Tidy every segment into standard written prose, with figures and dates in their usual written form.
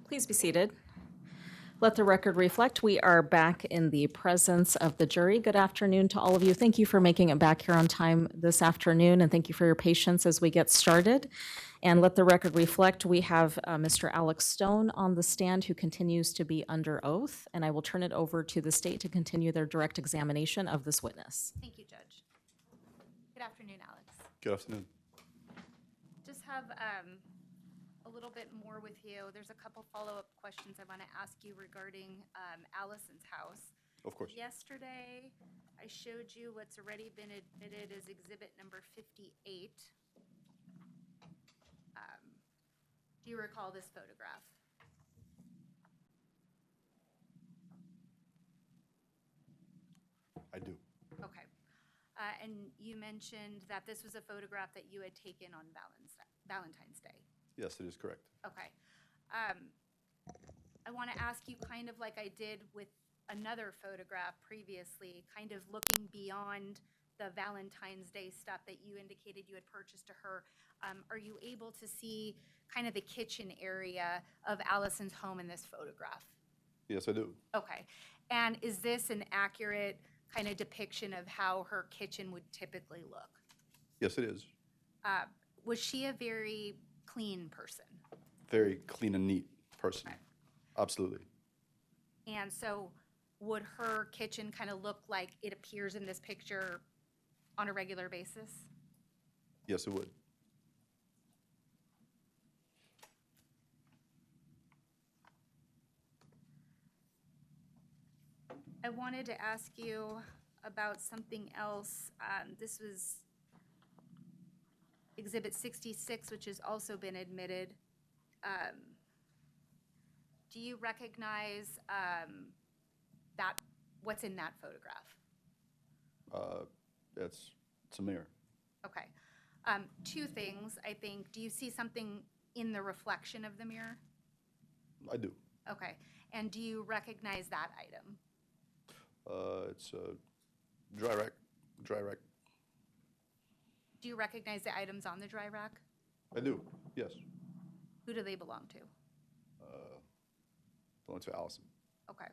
Please be seated. Let the record reflect we are back in the presence of the jury. Good afternoon to all of you. Thank you for making it back here on time this afternoon, and thank you for your patience as we get started. And let the record reflect we have Mr. Alex Stone on the stand, who continues to be under oath, and I will turn it over to the state to continue their direct examination of this witness. Thank you, Judge. Good afternoon, Alex. Good afternoon. Just have a little bit more with you. There's a couple follow-up questions I want to ask you regarding Allison's house. Of course. Yesterday, I showed you what's already been admitted as exhibit number 58. Do you recall this photograph? I do. Okay. And you mentioned that this was a photograph that you had taken on Valentine's Day. Yes, it is correct. Okay. I want to ask you, kind of like I did with another photograph previously, kind of looking beyond the Valentine's Day stuff that you indicated you had purchased to her, are you able to see kind of the kitchen area of Allison's home in this photograph? Yes, I do. Okay. And is this an accurate kind of depiction of how her kitchen would typically look? Yes, it is. Was she a very clean person? Very clean and neat person. Okay. Absolutely. And so would her kitchen kind of look like it appears in this picture on a regular basis? Yes, it would. I wanted to ask you about something else. This was Exhibit 66, which has also been admitted. Do you recognize what's in that photograph? It's a mirror. Okay. Two things, I think. Do you see something in the reflection of the mirror? I do. Okay. And do you recognize that item? It's a dry rack. Dry rack. Do you recognize the items on the dry rack? I do. Yes. Who do they belong to? Belong to Allison. Okay.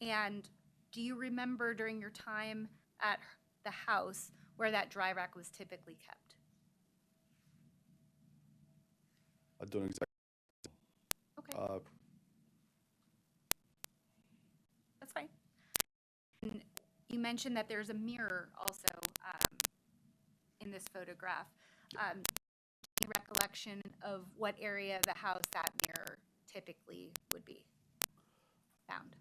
And do you remember during your time at the house where that dry rack was typically kept? I don't exactly. Okay. That's fine. And you mentioned that there's a mirror also in this photograph. Any recollection of what area of the house that mirror typically would be found?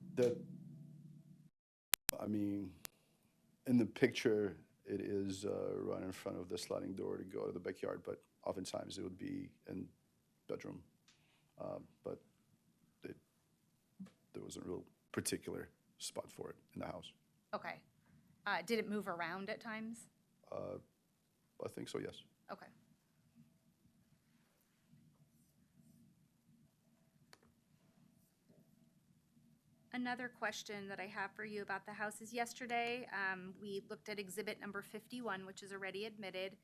In the picture, it is right in front of the sliding door to go to the backyard, but oftentimes it would be in bedroom. But there was a real particular spot for it in the house. Okay. Did it move around at times? I think so, yes. Okay. Another question that I have for you about the house is yesterday we looked at exhibit number 51, which is already admitted,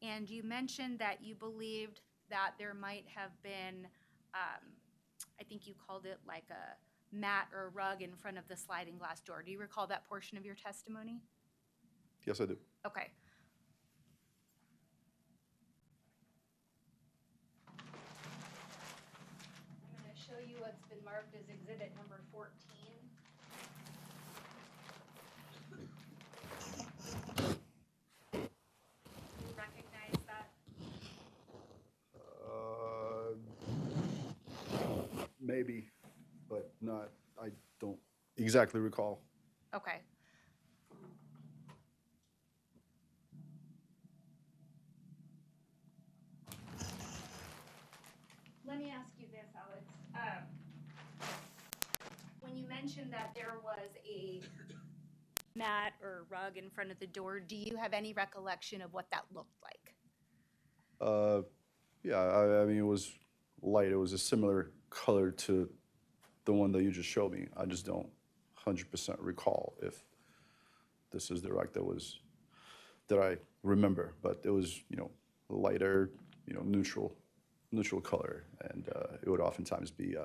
and you mentioned that you believed that there might have been, I think you called it like a mat or a rug in front of the sliding glass door. Do you recall that portion of your testimony? Yes, I do. Okay. I'm going to show you what's been marked as exhibit number 14. Do you recognize that? Maybe, but not. I don't exactly recall. Okay. Let me ask you this, Alex. When you mentioned that there was a mat or rug in front of the door, do you have any recollection of what that looked like? Yeah, it was light. It was a similar color to the one that you just showed me. I just don't 100% recall if this is the rack that I remember, but it was, lighter, neutral neutral color, and it would oftentimes be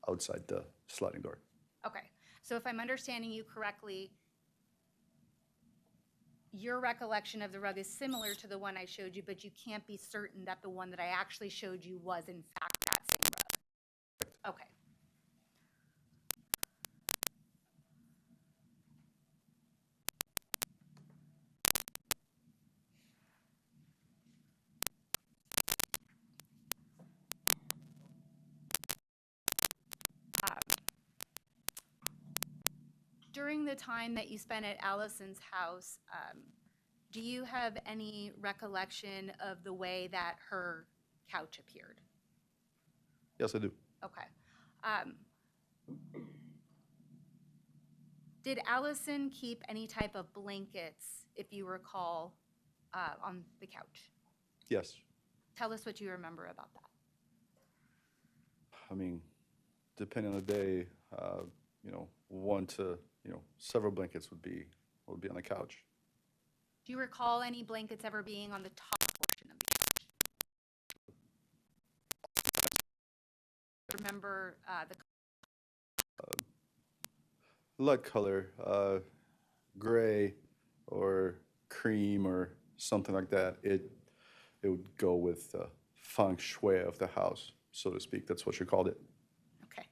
outside the sliding door. Okay, so if I'm understanding you correctly, your recollection of the rug is similar to the one I showed you, but you can't be certain that the one that I actually showed you was in fact that same rug. Okay. During the time that you spent at Allison's house, do you have any recollection of the way that her couch appeared? Yes, I do. Okay. Did Allison keep any type of blankets, if you recall, on the couch? Yes. Tell us what you remember about that. I mean, depending on the day, one to several blankets would be on the couch. Do you recall any blankets ever being on the top portion of the couch? Remember the Light color, gray or cream or something like that. It would go with the feng shui of the house, so to speak. That's what you called it. Okay.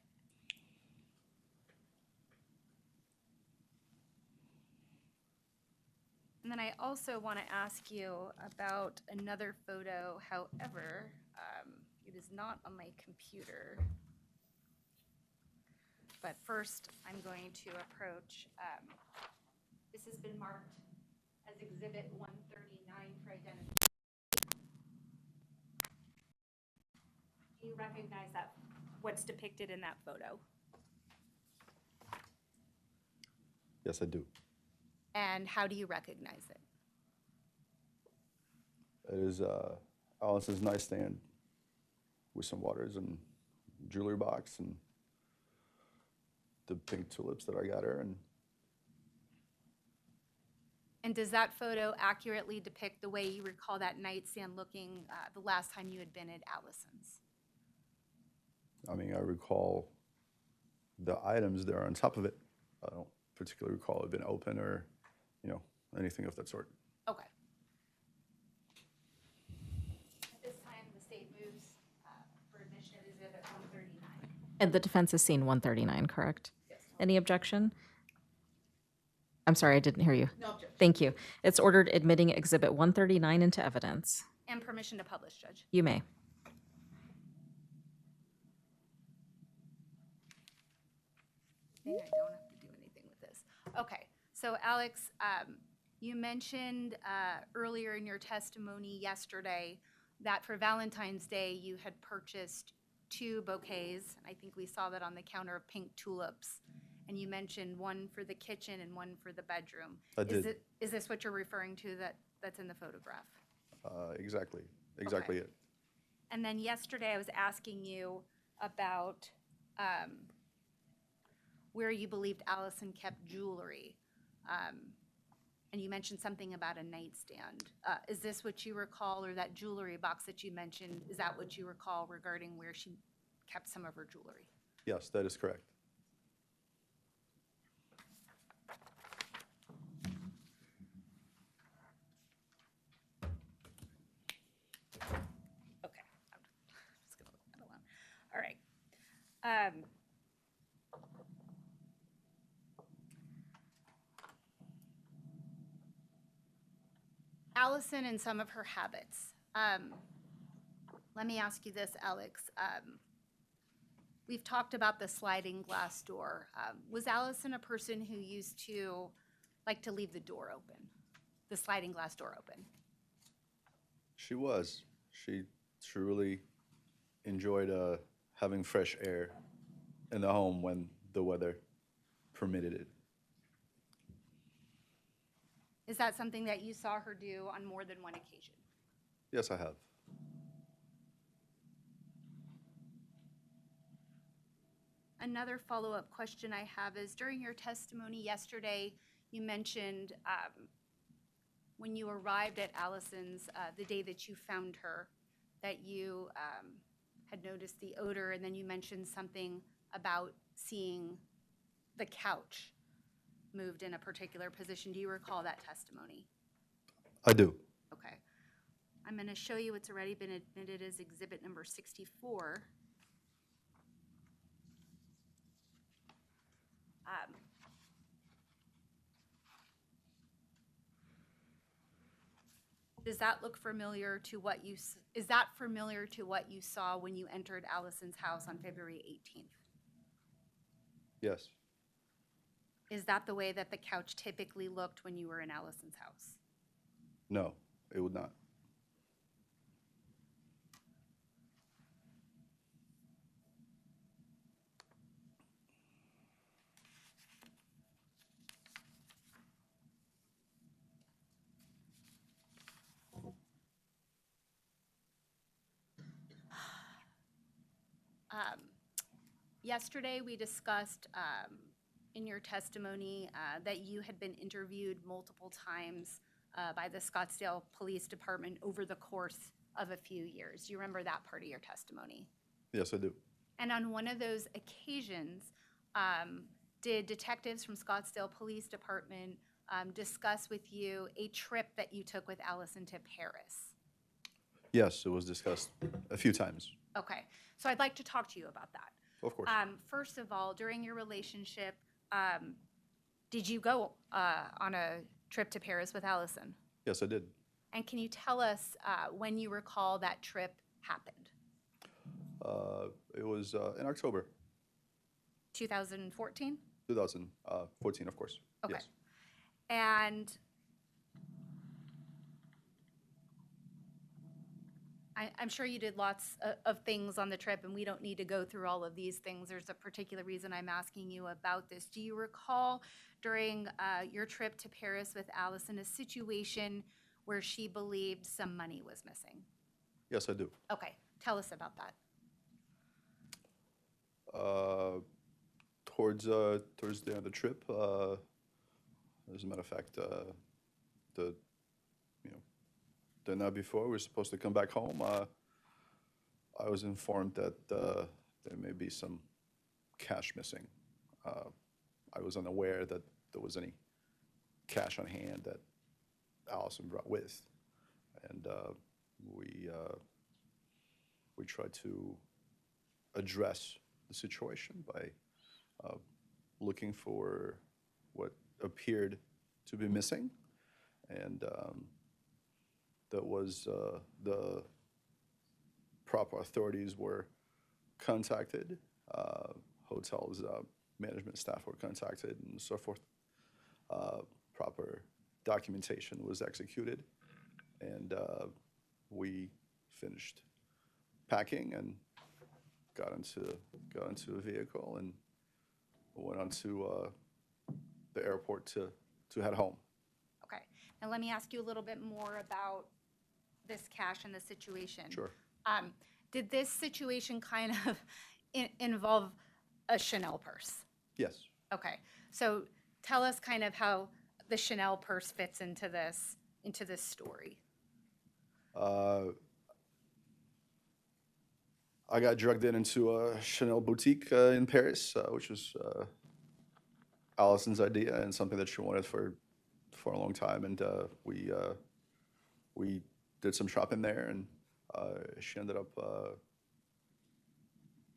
And then I also want to ask you about another photo. However, it is not on my computer. But first, I'm going to approach, this has been marked as Exhibit 139 for identification. Do you recognize that, what's depicted in that photo? Yes, I do. And how do you recognize it? It is Allison's nightstand with some waters and jewelry box and the pink tulips that I got her. And does that photo accurately depict the way you recall that nightstand looking the last time you had been at Allison's? I mean, I recall the items that are on top of it. I don't particularly recall it being open or, anything of that sort. Okay. At this time, the state moves for admission of Exhibit 139. And the defense has seen 139, correct? Yes. Any objection? I'm sorry, I didn't hear you. No objection. Thank you. It's ordered admitting Exhibit 139 into evidence. And permission to publish, Judge. You may. I think I don't have to do anything with this. Okay, so Alex, you mentioned earlier in your testimony yesterday that for Valentine's Day, you had purchased 2 bouquets. I think we saw that on the counter of pink tulips. And you mentioned one for the kitchen and one for the bedroom. I did. Is this what you're referring to that's in the photograph? Exactly Okay. it. And then yesterday, I was asking you about where you believed Allison kept jewelry. And you mentioned something about a nightstand. Is this what you recall, or that jewelry box that you mentioned, is that what you recall regarding where she kept some of her jewelry? Yes, that is correct. Okay, I'm just gonna leave that alone. All right. Allison and some of her habits. Let me ask you this, Alex. We've talked about the sliding glass door. Was Allison a person who used to like to leave the door open, the sliding glass door open? She was. She really enjoyed having fresh air in the home when the weather permitted it. Is that something that you saw her do on more than one occasion? Yes, I have. Another follow-up question I have is, during your testimony yesterday, you mentioned when you arrived at Allison's, the day that you found her, that you had noticed the odor, and then you mentioned something about seeing the couch moved in a particular position. Do you recall that testimony? I do. Okay. I'm going to show you what's already been admitted as exhibit number 64. Does that look familiar to what you, is that familiar to what you saw when you entered Allison's house on February 18th? Yes. Is that the way that the couch typically looked when you were in Allison's house? No, it would not. Yesterday, we discussed in your testimony that you had been interviewed multiple times by the Scottsdale Police Department over the course of a few years. Do you remember that part of your testimony? Yes, I do. And on one of those occasions, did detectives from Scottsdale Police Department discuss with you a trip that you took with Allison to Paris? Yes, it was discussed a few times. Okay, so I'd like to talk to you about that. Of course. First of all, during your relationship, did you go on a trip to Paris with Allison? Yes, I did. And can you tell us when you recall that trip happened? It was in October 2014? 2014, of course. Okay. Yes. And I'm sure you did lots of things on the trip, and we don't need to go through all of these things. There's a particular reason I'm asking you about this. Do you recall during your trip to Paris with Allison a situation where she believed some money was missing? Yes, I do. Okay, tell us about that. Towards the end of the trip, as a matter of fact, the night before we were supposed to come back home, I was informed that there may be some cash missing. I was unaware that there was any cash on hand that Allison brought with, and we tried to address the situation by looking for what appeared to be missing, and that was the proper authorities were contacted, hotels management staff were contacted, and so forth. Proper documentation was executed, and we finished packing and got into a vehicle and went on to the airport to head home. Okay, now let me ask you a little bit more about this cash and the situation. Sure. Did this situation kind of involve a Chanel purse? Yes. Okay, so tell us kind of how the Chanel purse fits into this story. I got drugged into a Chanel boutique in Paris, which was Allison's idea and something that she wanted for a long time. And we did some shopping there, and she ended up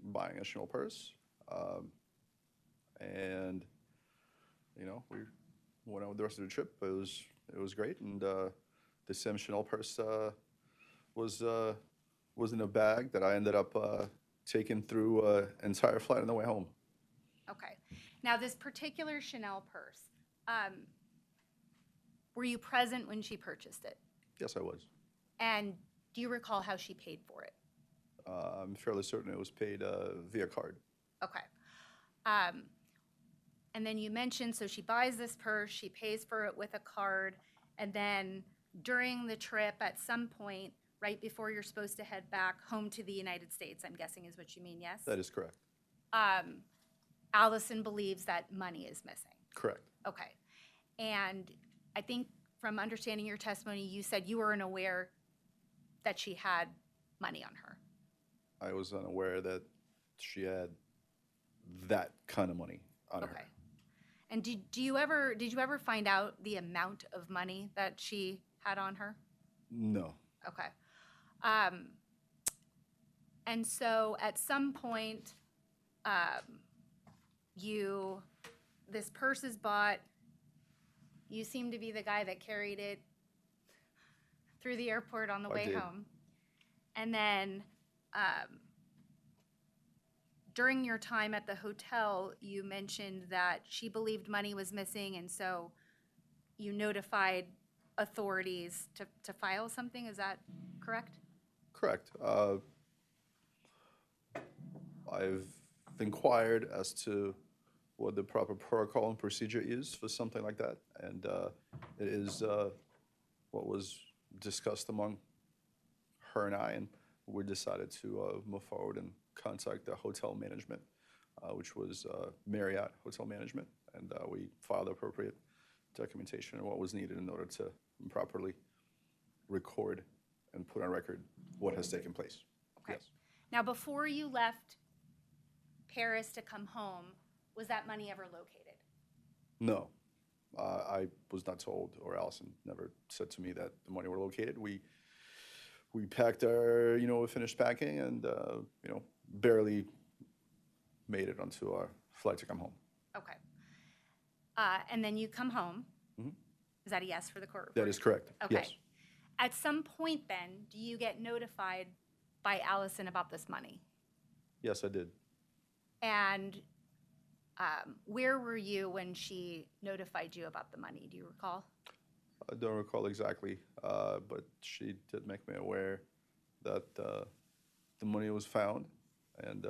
buying a Chanel purse. And we went on with the rest of the trip. It was great, and the same Chanel purse was in a bag that I ended up taking through an entire flight on the way home. Okay, now this particular Chanel purse, were you present when she purchased it? Yes, I was. And do you recall how she paid for it? I'm fairly certain it was paid via card. Okay. And then you mentioned, so she buys this purse, she pays for it with a card, and then during the trip, at some point, right before you're supposed to head back home to the United States, I'm guessing is what you mean, yes? That is correct. Allison believes that money is missing. Correct. Okay. And I think from understanding your testimony, you said you weren't aware that she had money on her. I was unaware that she had that kind of money on Okay. her. And did you ever find out the amount of money that she had on her? No. Okay. Um, and so at some point, this purse is bought. You seem to be the guy that carried it through the airport on the I way did. home. And then during your time at the hotel, you mentioned that she believed money was missing, and so you notified authorities to file something. Is that correct? Correct. I've inquired as to what the proper protocol and procedure is for something like that, and it is what was discussed among her and I, and we decided to move forward and contact the hotel management, which was Marriott Hotel Management, and we filed appropriate documentation and what was needed in order to properly record and put on record what has taken place. Okay. Yes. Now, before you left Paris to come home, was that money ever located? No, I was not told, or Allison never said to me that the money were located. We packed our, we finished packing and, barely made it onto our flight to come home. Okay. And then you come home. Mhm. Is that a yes for the court report? That is correct. Okay. Yes. At some point then, do you get notified by Allison about this money? Yes, I did. And where were you when she notified you about the money? Do you recall? I don't recall exactly, but she did make me aware that the money was found, and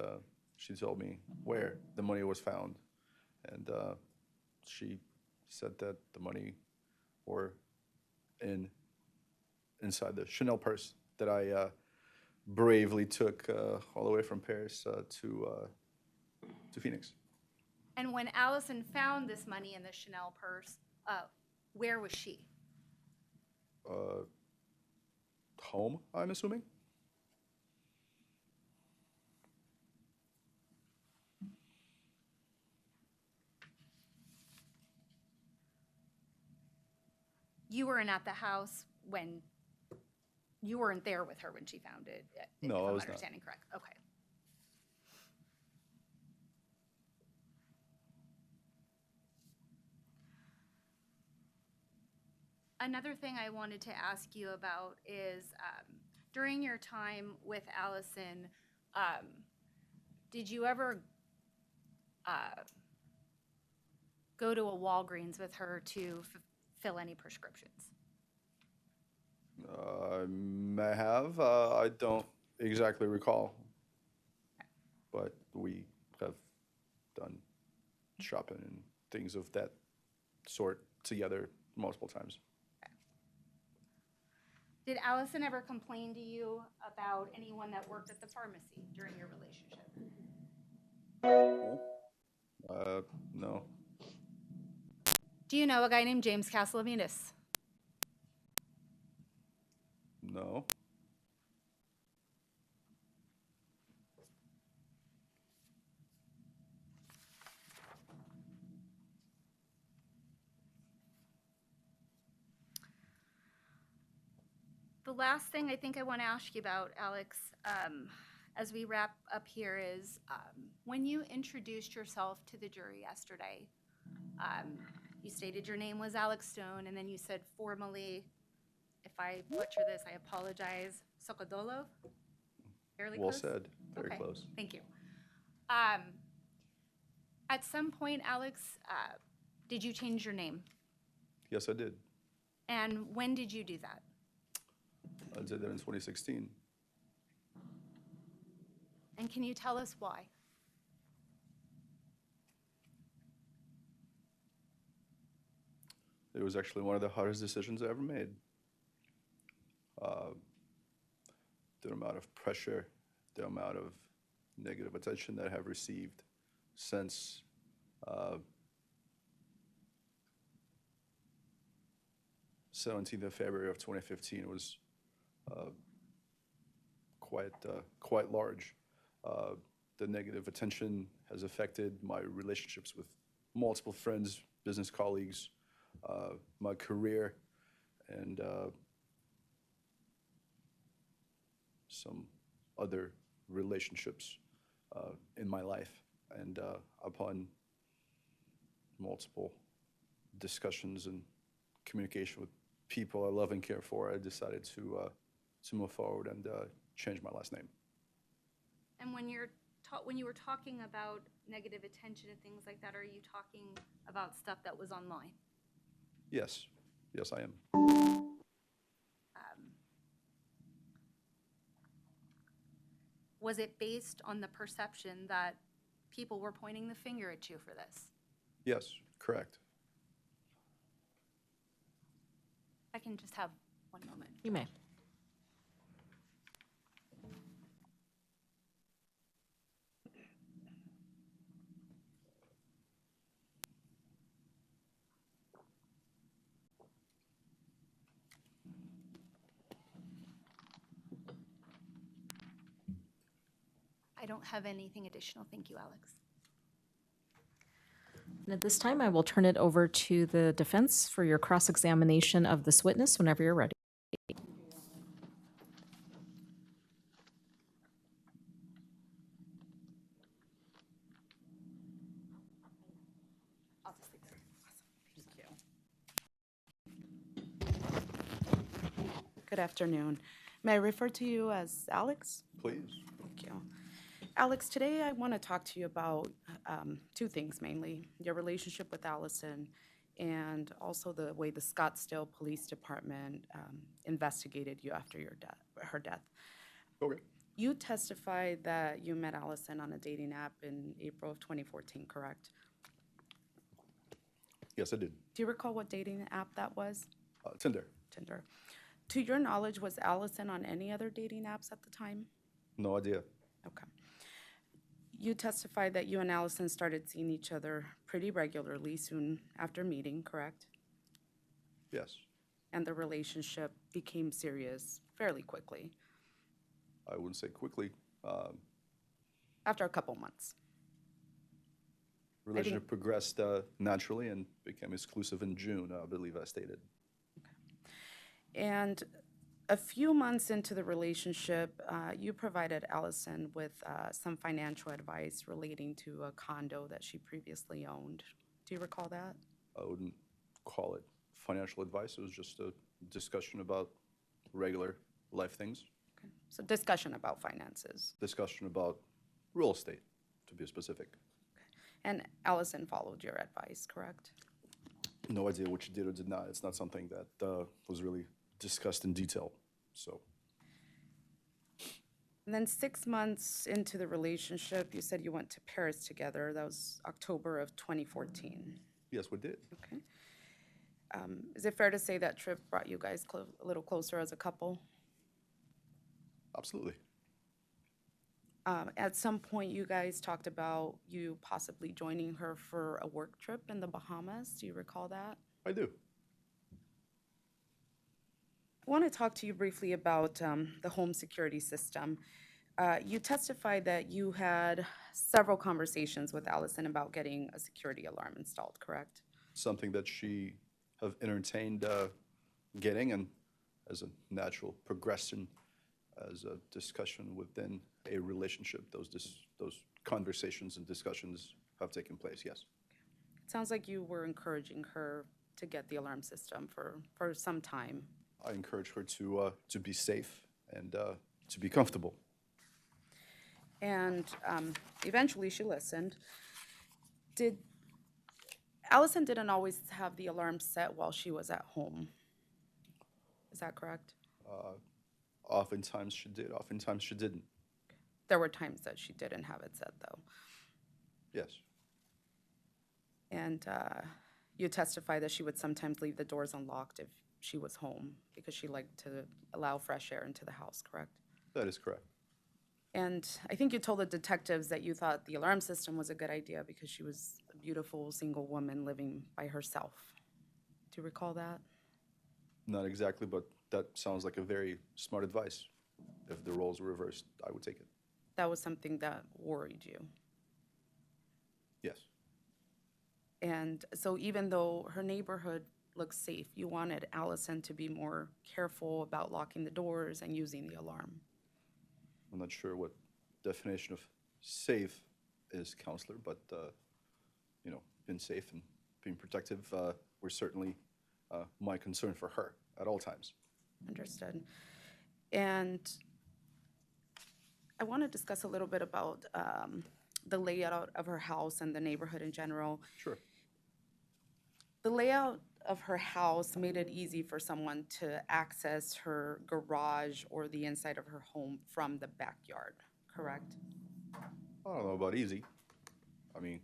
she told me where the money was found, and she said that the money were inside the Chanel purse that I bravely took all the way from Paris to Phoenix. And when Allison found this money in the Chanel purse, where was she? Home, I'm assuming. You weren't at the house when you weren't there with her when she found it. No, if I I'm was not. understanding correct. Okay. Another thing I wanted to ask you about is during your time with Allison, did you ever go to a Walgreens with her to fill any prescriptions? I may have. I don't exactly recall, but we have done shopping and things of that sort together multiple times. Did Allison ever complain to you about anyone that worked at the pharmacy during your relationship? No. Do you know a guy named James Castellavides? No. The last thing I think I want to ask you about, Alex, as we wrap up here is when you introduced yourself to the jury yesterday, you stated your name was Alex Stone, and then you said formally, if I butcher this, I apologize, Socodolo? Fairly Well close? said. Very Okay, close. thank you. At some point, Alex, did you change your name? Yes, I did. And when did you do that? I did that in 2016. And can you tell us why? It was actually one of the hardest decisions I ever made. The amount of pressure, the amount of negative attention that I have received since 17th of February of 2015 was quite large. The negative attention has affected my relationships with multiple friends, business colleagues, my career, and some other relationships in my life. And upon multiple discussions and communication with people I love and care for, I decided to move forward and change my last name. And when you were talking about negative attention and things like that, are you talking about stuff that was online? Yes, yes, I am. Was it based on the perception that people were pointing the finger at you for this? Yes, correct. I can just have one moment. You may. I don't have anything additional. Thank you, Alex. And at this time, I will turn it over to the defense for your cross-examination of this witness whenever you're ready. I'll just leave there. Good afternoon. May I refer to you as Alex? Please. Thank you. Alex, today I want to talk to you about two things mainly, your relationship with Allison and also the way the Scottsdale Police Department investigated you after her death. Okay. You testified that you met Allison on a dating app in April of 2014, correct? Yes, I did. Do you recall what dating app that was? Tinder. Tinder. To your knowledge, was Allison on any other dating apps at the time? No idea. Okay. You testified that you and Allison started seeing each other pretty regularly soon after meeting, correct? Yes. And the relationship became serious fairly quickly, I wouldn't say quickly. after a couple months. Relationship progressed naturally and became exclusive in June, I believe I stated. And a few months into the relationship, you provided Allison with some financial advice relating to a condo that she previously owned. Do you recall that? I wouldn't call it financial advice. It was just a discussion about regular life things, Okay. So discussion about finances. discussion about real estate, to be specific. And Allison followed your advice, correct? No idea what you did or did not. It's not something that was really discussed in detail. So, And then 6 months into the relationship, you said you went to Paris together. That was October of 2014. yes, we did. Okay. Is it fair to say that trip brought you guys a little closer as a couple? Absolutely. At some point, you guys talked about you possibly joining her for a work trip in the Bahamas. Do you recall that? I do. I want to talk to you briefly about the home security system. You testified that you had several conversations with Allison about getting a security alarm installed, correct? Something that she have entertained getting, and as a natural progression, as a discussion within a relationship, those conversations and discussions have taken place, yes. It sounds like you were encouraging her to get the alarm system for some time. I encourage her to be safe and to be comfortable. And eventually she listened. Allison didn't always have the alarm set while she was at home. Is that correct? Oftentimes she did, oftentimes she didn't. There were times that she didn't have it set, though. Yes, And you testified that she would sometimes leave the doors unlocked if she was home because she liked to allow fresh air into the house, correct? that is correct. And I think you told the detectives that you thought the alarm system was a good idea because she was a beautiful single woman living by herself. Do you recall that? Not exactly, but that sounds like a very smart advice. If the roles were reversed, I would take it. That was something that worried you. Yes, And so even though her neighborhood looks safe, you wanted Allison to be more careful about locking the doors and using the alarm. I'm not sure what definition of safe is, counselor, but, being safe and being protective were certainly my concern for her at all times. Understood. And I want to discuss a little bit about the layout of her house and the neighborhood in general. Sure. The layout of her house made it easy for someone to access her garage or the inside of her home from the backyard, correct? I don't know about easy. I mean,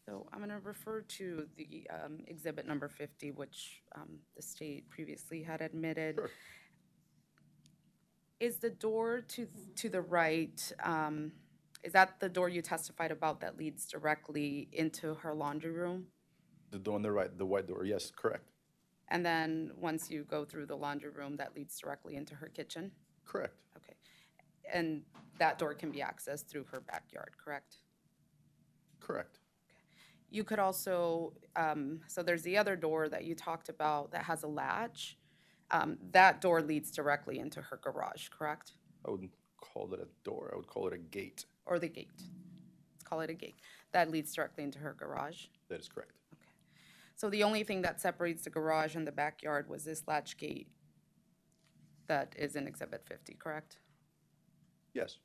So I'm going to refer to the exhibit number 50, which the state previously had admitted. sure. Is the door to the right, is that the door you testified about that leads directly into her laundry room? The door on the right, the white door, yes, correct. And then once you go through the laundry room, that leads directly into her kitchen? Correct. Okay. And that door can be accessed through her backyard, correct? Correct. You could also, so there's the other door that you talked about that has a latch. That door leads directly into her garage, correct? I wouldn't call it a door. I would call it a gate. Or the gate. Let's call it a gate. That leads directly into her garage. That is correct. Okay. So the only thing that separates the garage and the backyard was this latch gate that is in Exhibit 50, correct? Yes.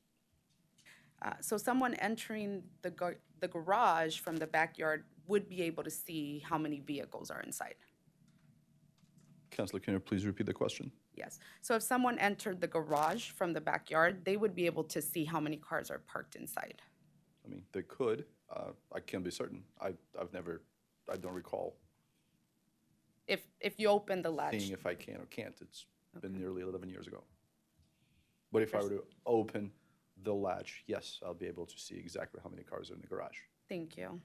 So someone entering the garage from the backyard would be able to see how many vehicles are inside. Counselor, can you please repeat the question? Yes. So if someone entered the garage from the backyard, they would be able to see how many cars are parked inside. I mean, they could. I can't be certain. I don't recall If you open the latch, seeing if I can or can't. It's been nearly 11 years ago. But if I were to open the latch, yes, I'll be able to see exactly how many cars are in the garage. thank you.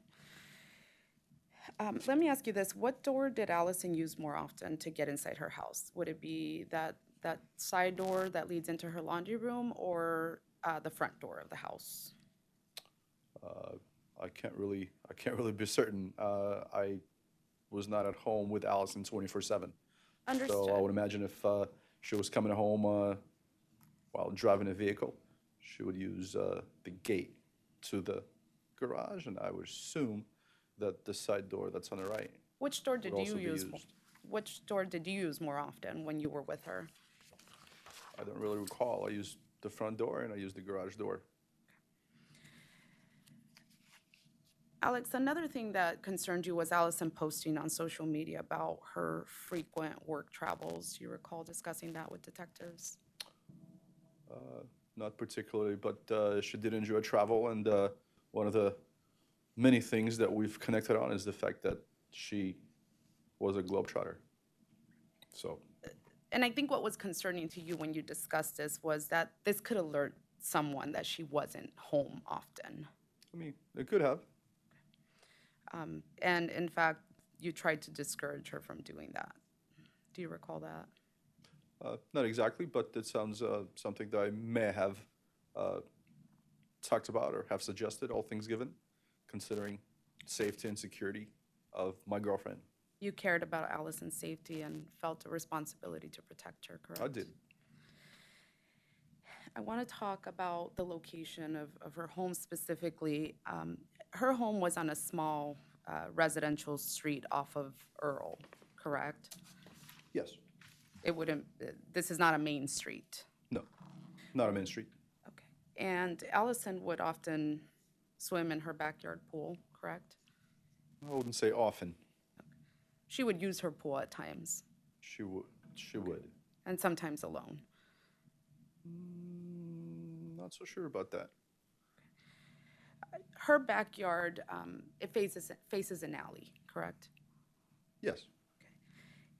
Let me ask you this. What door did Allison use more often to get inside her house? Would it be that side door that leads into her laundry room or the front door of the house? I can't really be certain. I was not at home with Allison 24/7. Understood. So I would imagine if she was coming home while driving a vehicle, she would use the gate to the garage, and I would assume that the side door that's on the right Which door did would you also be use? used. Which door did you use more often when you were with her? I don't really recall. I used the front door and I used the garage door. Alex, another thing that concerned you was Allison posting on social media about her frequent work travels. Do you recall discussing that with detectives? Not particularly, but she did enjoy travel, and one of the many things that we've connected on is the fact that she was a globetrotter. So, And I think what was concerning to you when you discussed this was that this could alert someone that she wasn't home often. I mean, it could have. And in fact, you tried to discourage her from doing that. Do you recall that? Not exactly, but it sounds something that I may have talked about or have suggested, all things given, considering safety and security of my girlfriend. You cared about Allison's safety and felt a responsibility to protect her, correct? I did. I want to talk about the location of her home specifically. Her home was on a small residential street off of Earl, correct? Yes. It wouldn't, this is not a main street. No. Not a main street. Okay. And Allison would often swim in her backyard pool, correct? I wouldn't say often. She would use her pool at times, She would. She would. and sometimes alone. Not so sure about that. Her backyard, it faces an alley, correct? Yes.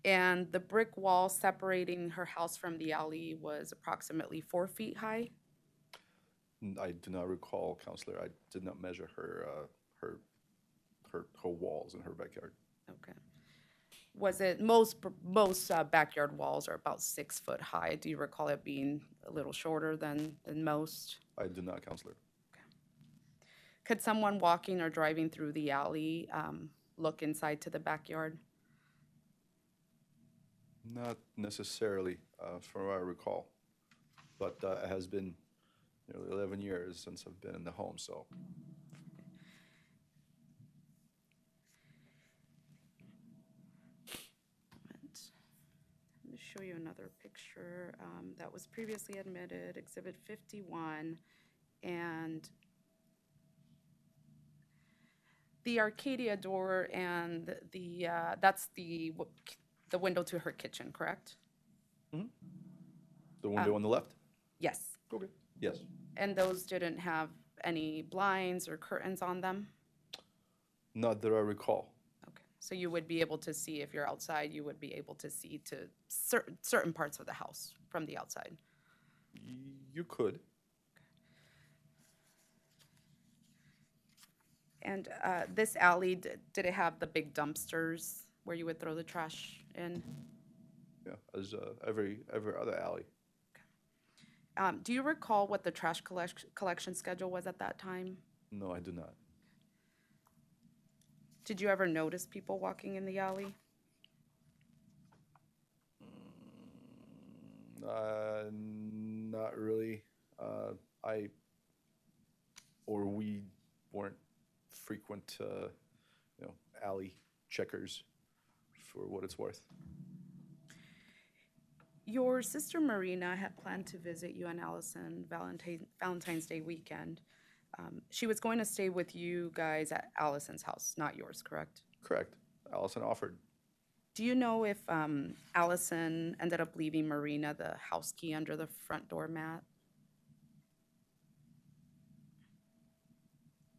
And the brick wall separating her house from the alley was approximately 4 feet high. I do not recall, counselor. I did not measure her walls in her backyard. Okay. Was it most backyard walls are about 6 foot high? Do you recall it being a little shorter than most? I do not, Counselor. Could someone walking or driving through the alley look inside to the backyard? Not necessarily, from what I recall, but it has been nearly 11 years since I've been in the home, so Let me show you another picture that was previously admitted, Exhibit 51, and the Arcadia door and that's the window to her kitchen, correct? the window on the left? Yes. Okay. Yes. And those didn't have any blinds or curtains on them? Not that I recall. Okay. So you would be able to see, if you're outside, you would be able to see to certain parts of the house from the outside? You could. And this alley, did it have the big dumpsters where you would throw the trash in? Yeah, as every other alley. Do you recall what the trash collection schedule was at that time? No, I do not. Did you ever notice people walking in the alley? Not really. We weren't frequent, alley checkers, for what it's worth. Your sister Marina had planned to visit you and Allison Valentine's Day weekend. She was going to stay with you guys at Allison's house, not yours, correct? Correct. Allison offered. Do you know if Allison ended up leaving Marina the house key under the front door mat?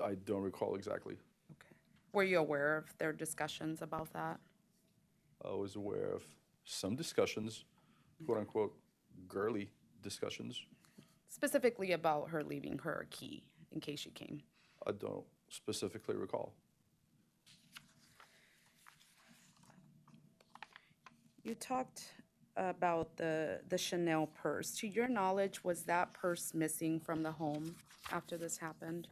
I don't recall exactly. Okay. Were you aware of their discussions about that? I was aware of some discussions, quote unquote, girly discussions. Specifically about her leaving her key in case she came. I don't specifically recall. You talked about the Chanel purse. To your knowledge, was that purse missing from the home after this happened?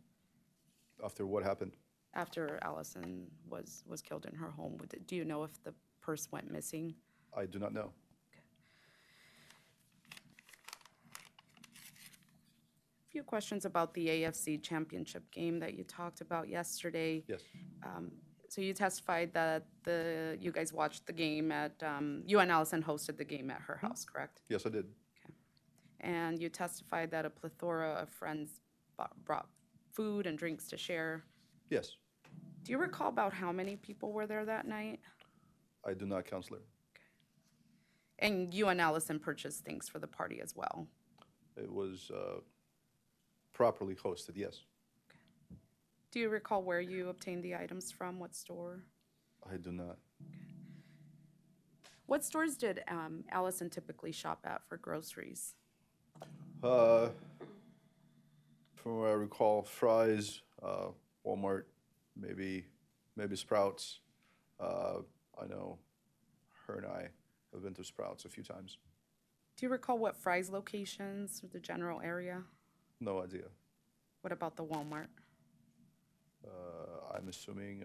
After what happened? After Allison was killed in her home, do you know if the purse went missing? I do not know. A few questions about the AFC championship game that you talked about yesterday. Yes. So you testified that you guys watched the game at, you and Allison hosted the game at her house, correct? Yes, I did. And you testified that a plethora of friends brought food and drinks to share. Yes. Do you recall about how many people were there that night? I do not, Counselor. And you and Allison purchased things for the party as well? It was properly hosted, yes. Do you recall where you obtained the items from? What store? I do not. What stores did Allison typically shop at for groceries? From what I recall, Fry's, Walmart, maybe Sprouts. I know her and I have been to Sprouts a few times. Do you recall what Fry's locations or the general area? No idea. What about the Walmart? I'm assuming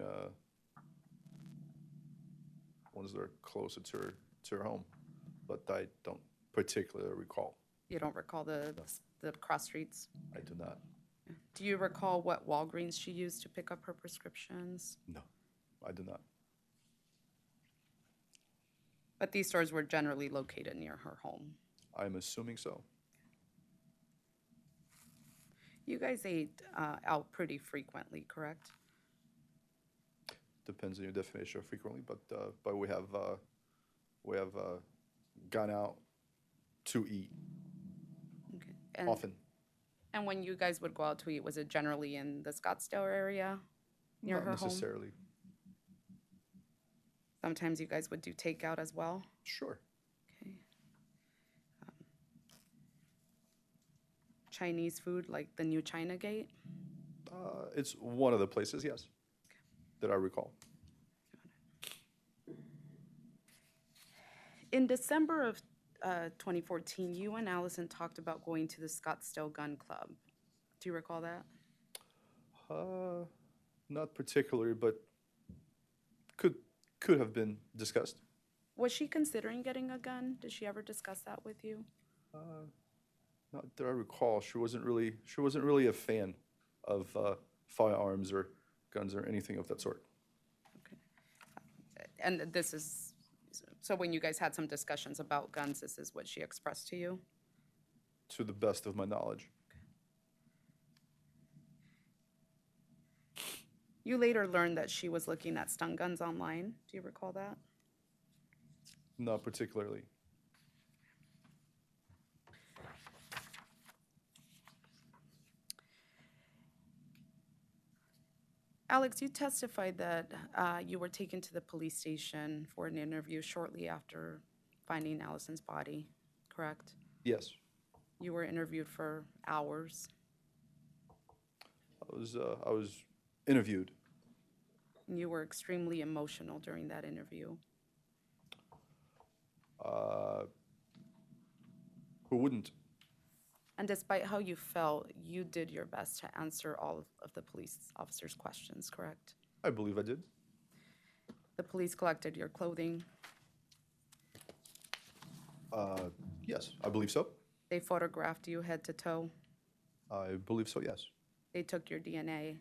ones that are closer to her home, but I don't particularly recall. You don't recall the cross streets? I do not. Do you recall what Walgreens she used to pick up her prescriptions? No, I do not. But these stores were generally located near her home. I'm assuming so. You guys ate out pretty frequently, correct? Depends on your definition of frequently, but we have gone out to eat Okay. And, often. And when you guys would go out to eat, was it generally in the Scottsdale area near Not her home? necessarily. Sometimes you guys would do takeout as well? Sure. Okay. Chinese food, like the new China Gate? It's one of the places, yes, that I recall. In December of 2014, you and Allison talked about going to the Scottsdale Gun Club. Do you recall that? Not particularly, but could could have been discussed. Was she considering getting a gun? Did she ever discuss that with you? Not that I recall. She wasn't really a fan of firearms or guns or anything of that sort. Okay. And this is, so when you guys had some discussions about guns, this is what she expressed to you? To the best of my knowledge. You later learned that she was looking at stun guns online. Do you recall that? Not particularly. Alex, you testified that you were taken to the police station for an interview shortly after finding Allison's body, correct? Yes. You were interviewed for hours. I was interviewed. And you were extremely emotional during that interview. Who wouldn't? And despite how you felt, you did your best to answer all of the police officers' questions, correct? I believe I did. The police collected your clothing. Yes, I believe so. They photographed you head to toe. I believe so, yes. They took your DNA.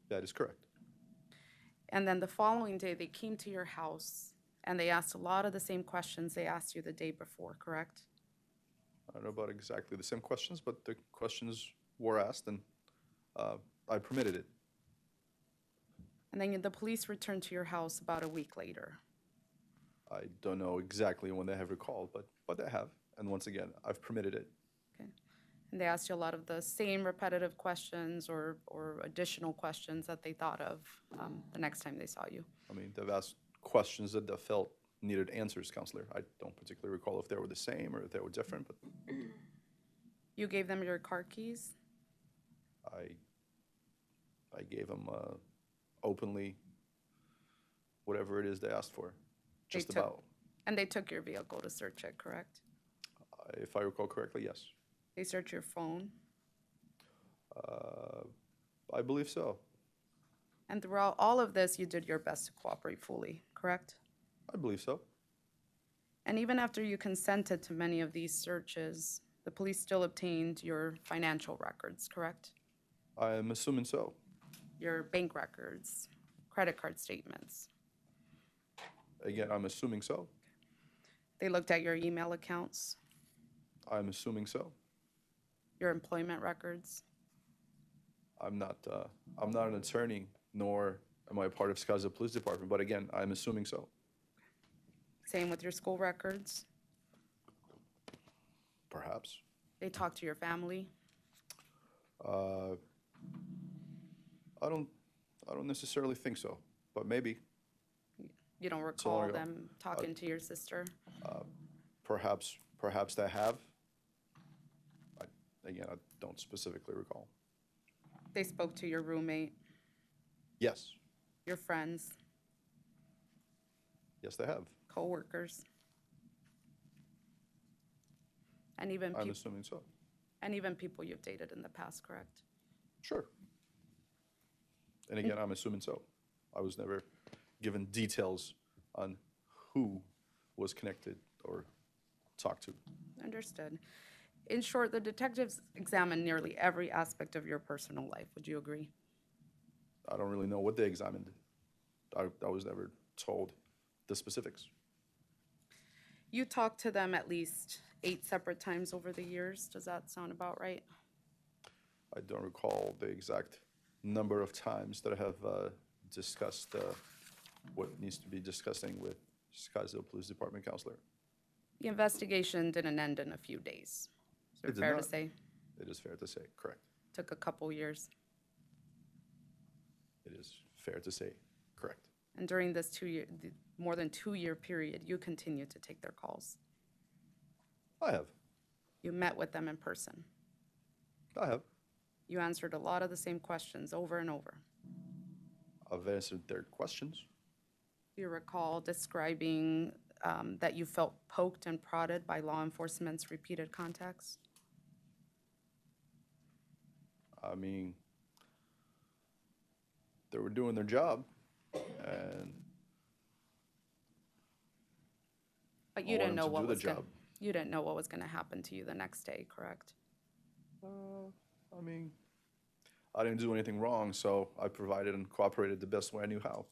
That is correct. And then the following day, they came to your house and they asked a lot of the same questions they asked you the day before, correct? I don't know about exactly the same questions, but the questions were asked, and I permitted it. And then the police returned to your house about a week later. I don't know exactly when they have recalled, but they have. And once again, I've permitted it. Okay. And they asked you a lot of the same repetitive questions or additional questions that they thought of the next time they saw you. I mean, they've asked questions that they felt needed answers, Counselor. I don't particularly recall if they were the same or if they were different, but You gave them your car keys. I gave them openly whatever it is they asked for. They Just took- about. And they took your vehicle to search it, correct? If I recall correctly, yes. They searched your phone. I believe so. And throughout all of this, you did your best to cooperate fully, correct? I believe so. And even after you consented to many of these searches, the police still obtained your financial records, correct? I am assuming so. Your bank records, credit card statements. Again, I'm assuming so. They looked at your email accounts, I'm assuming so. your employment records. I'm not an attorney, nor am I a part of Scottsdale Police Department, but again, I'm assuming so. Same with your school records. Perhaps. They talked to your family. I don't necessarily think so, but maybe. You don't long recall ago. them talking to your sister. Perhaps they have. Again, I don't specifically recall. They spoke to your roommate, Yes. your friends, Yes, they have. coworkers, and even I'm assuming so. people you've dated in the past, correct? Sure. And again, I'm assuming so. I was never given details on who was connected or talked to. Understood. In short, the detectives examined nearly every aspect of your personal life. Would you agree? I don't really know what they examined. I was never told the specifics. You talked to them at least 8 separate times over the years. Does that sound about right? I don't recall the exact number of times that I have discussed what needs to be discussing with Scottsdale Police Department counselor. The investigation didn't end in a few days. Is It it did fair to not. say? It is fair to say, correct. Took a couple years. It is fair to say, correct. And during this more than 2-year period, you continued to take their calls. I have. You met with them in person. I have. You answered a lot of the same questions over and over. I've answered their questions. Do you recall describing that you felt poked and prodded by law enforcement's repeated contacts? I mean, they were doing their job, and But I you want didn't them know to what do the was going, job. you didn't know what was going to happen to you the next day, correct? I mean, I didn't do anything wrong, so I provided and cooperated the best way I knew how.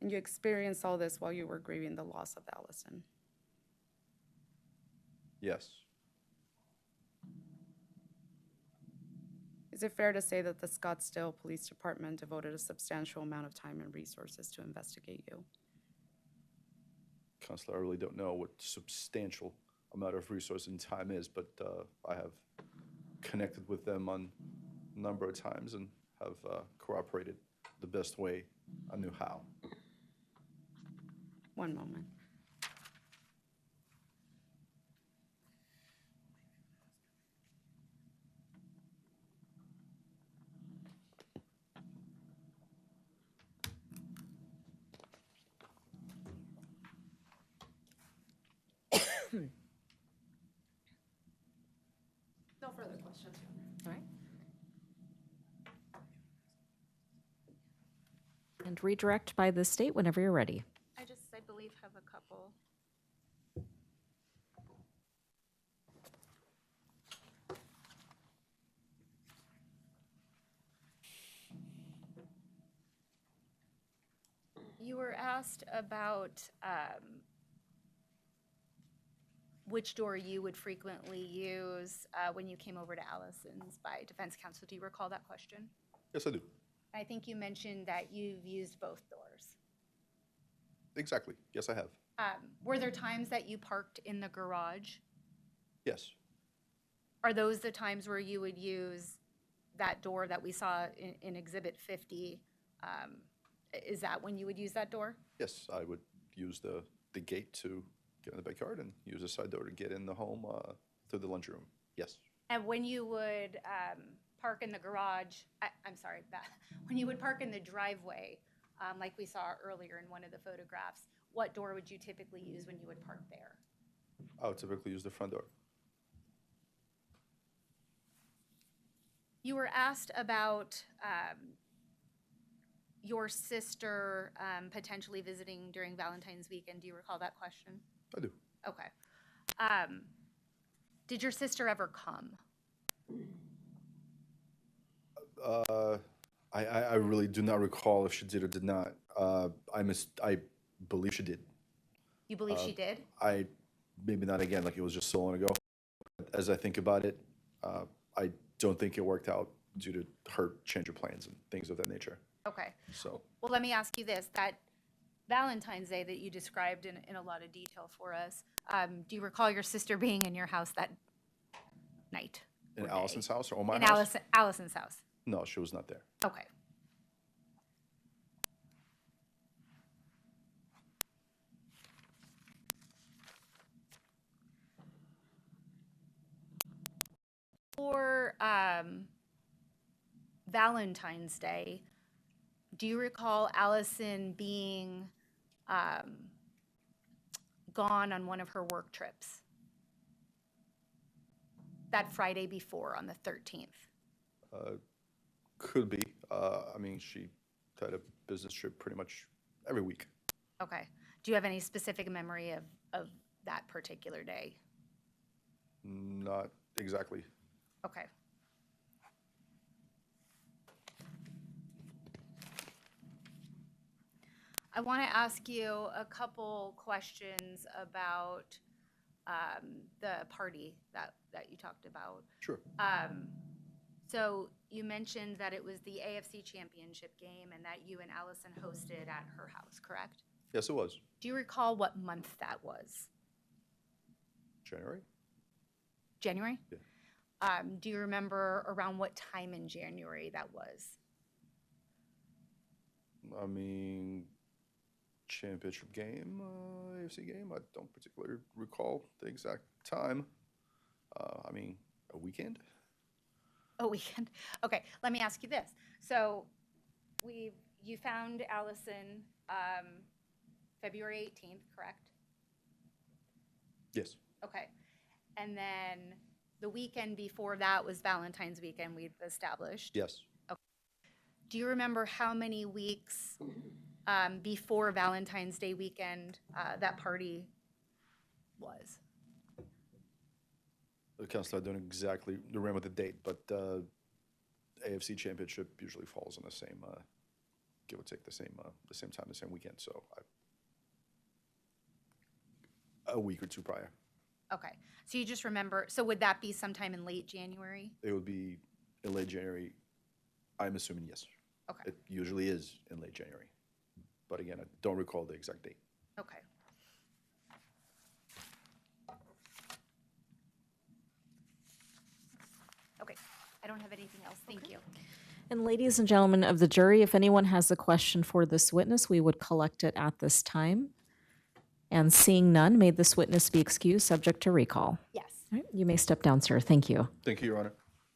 And you experienced all this while you were grieving the loss of Allison. Yes. Is it fair to say that the Scottsdale Police Department devoted a substantial amount of time and resources to investigate you? Counselor, I really don't know what substantial amount of resource and time is, but I have connected with them on a number of times and have cooperated the best way I knew how. One moment. No further questions. All right. And redirect by the state whenever you're ready. I believe, have a couple. You were asked about which door you would frequently use when you came over to Allison's by defense counsel. Do you recall that question? Yes, I do. I think you mentioned that you've used both doors. Exactly. Yes, I have. Were there times that you parked in the garage? Yes. Are those the times where you would use that door that we saw in Exhibit 50? Is that when you would use that door? Yes, I would use the gate to get in the backyard and use the side door to get in the home through the lunchroom. Yes. And when you would park in the garage, when you would park in the driveway, like we saw earlier in one of the photographs, what door would you typically use when you would park there? I would typically use the front door. You were asked about your sister potentially visiting during Valentine's weekend. Do you recall that question? I do. Okay. Did your sister ever come? I really do not recall if she did or did not. I believe she did. You believe she did? Maybe not again, like it was just so long ago. As I think about it, I don't think it worked out due to her change of plans and things of that nature. Okay. So, Well, let me ask you this. That Valentine's Day that you described in a lot of detail for us, do you recall your sister being in your house that night? in or Allison's day? house or my In house? Allison's house. No, she was not there. Okay. For Valentine's Day, do you recall Allison being gone on one of her work trips? That Friday before, on the 13th? Could be. I mean, she had a business trip pretty much every week. Okay. Do you have any specific memory of that particular day? Not exactly. Okay. I want to ask you a couple questions about the party that you talked about. Sure. So you mentioned that it was the AFC Championship game and that you and Allison hosted at her house, correct? Yes, it was. Do you recall what month that was? January? January? Yeah. Do you remember around what time in January that was? I mean, championship game, AFC game. I don't particularly recall the exact time. I mean, a weekend? A weekend. Okay, let me ask you this. So you found Allison February 18th, correct? Yes. Okay. And then the weekend before that was Valentine's weekend we've established. Yes. Do you remember how many weeks before Valentine's Day weekend that party was? Counselor, I don't exactly remember the date, but AFC Championship usually falls on the same, give or take the same time, the same weekend. So a week or two prior. Okay. So you just remember, so would that be sometime in late January? It would be in late January. I'm assuming yes. Okay. It usually is in late January. But again, I don't recall the exact date. Okay. Okay. I don't have anything else. Thank you. And ladies and gentlemen of the jury, if anyone has a question for this witness, we would collect it at this time. And seeing none, may this witness be excused, subject to recall. Yes. All right, you may step down, sir. Thank you. Thank you, Your Honor.